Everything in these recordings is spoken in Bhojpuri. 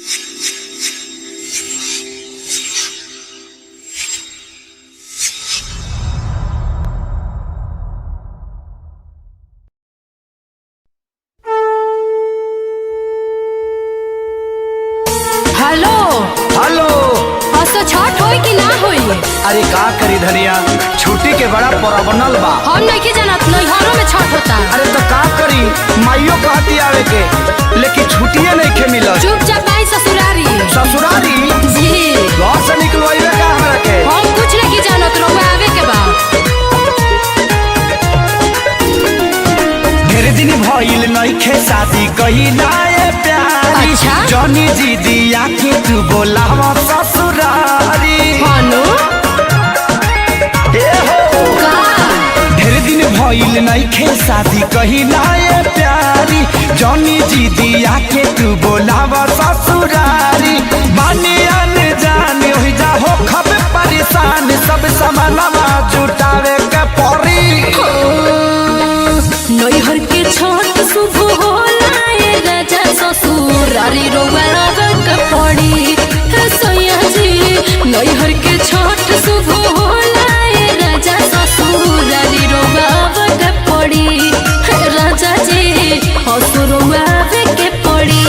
Hello hello. असो छठ होई कि ना होई? अरे का करी धनिया, छुट्टी के बड़ा परबनल बा। हम नहीं जानत, नैहरों में छठ होता। अरे तो का करी, माइयो कहती आवे के, लेकिन छुट्टिए नहीं के मिलत। चुपचाप आई ससुरारी। ससुरारी जी घर से निकलवाइबे का हमरा के? हम कुछ नहीं जानत, रउआ आवे के बा। ढेर दिन भइल नइखे शादी कइला ए प्यारी। अच्छा? जनी जी दिया के तू बोलावा ससुरारी। हानो ए हो का ढेर दिन भइल नइखे शादी कइला ए प्यारी। जनी जी दिया के तू बोलावा ससुरारी। बानी आने जाने हो जा हो खबे परेशान, सब समानवा जुटावे के पड़ी। नैहर के छठ शुभ होला ए राजा ससुरारी, रउआ आवे के पड़ी। हे सैया जी नैहर के छठ शुभ होला ए राजा ससुरारी, रउआ आवे के पड़ी। हे राजा जी हसुरउआ आवे के पड़ी।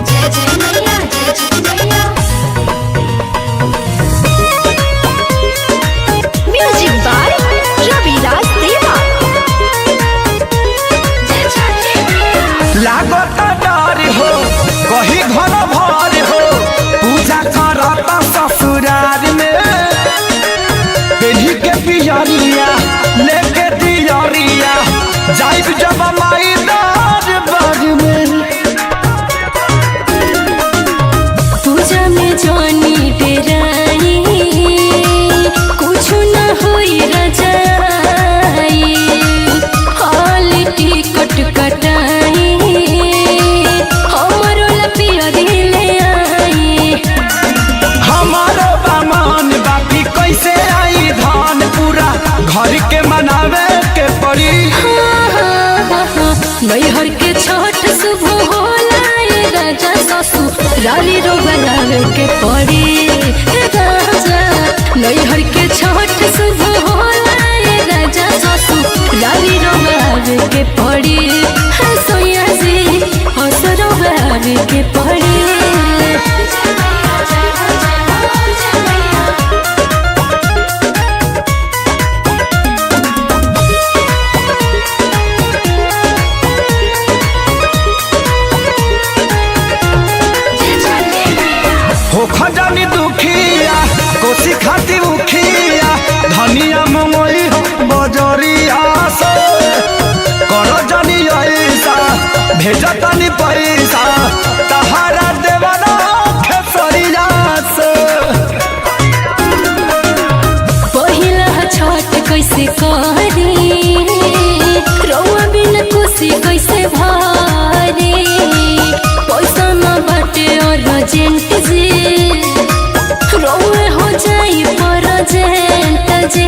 जय जय मैया, जय जय मैया। म्यूजिक बाय रविराज देवा। लागत डर हो कहीं घर भर हो, पूजा करता ससुरार में। पेढ़ी के पियरिया लेके दियरिया, जाइब जब माई दरबार में। पूजा में जानी डेराई, कुछ न होई रजाई। हाल टिकट कटाई, हमरो लपिया दिले आई। हमारो बामान बापी कैसे आई धान, पूरा घर के मनावे के पड़ी। नैहर के छठ शुभ होला ए राजा ससुरारी, रउआ आवे के पड़ी। हे राजा नैहर के छठ शुभ होला ए राजा ससुरारी, रउआ आवे के पड़ी। हे सैया जी हसरउआ आवे के पड़ी। हो खजानी दुखिया कोसी खाती उखिया, धनिया मंगोई बजरिया से। करो जानी ऐसा भेजतनी पैसा, तहारा देवना खेसरिया से। पहिला छठ कैसे करी, रउआ बिन खुशी कैसे भरी। पैसा न बाटे अर्जेंट जी, रउआ हो जाई परजेंट जी।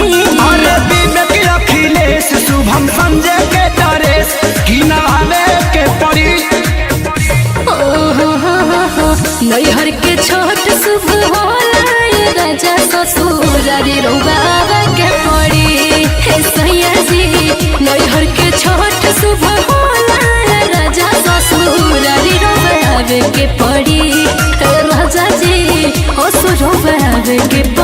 अरे विवेक अखिलेश शुभम संजय के डरेस की नहावे के पड़ी। नैहर के छठ शुभ होला ए राजा ससुरारी, रउआ आवे के पड़ी। हे सैया जी नैहर के छठ शुभ होला ए राजा ससुरारी, रउआ आवे के पड़ी। हे राजा जी हसुरउआ आवे के पड़ी।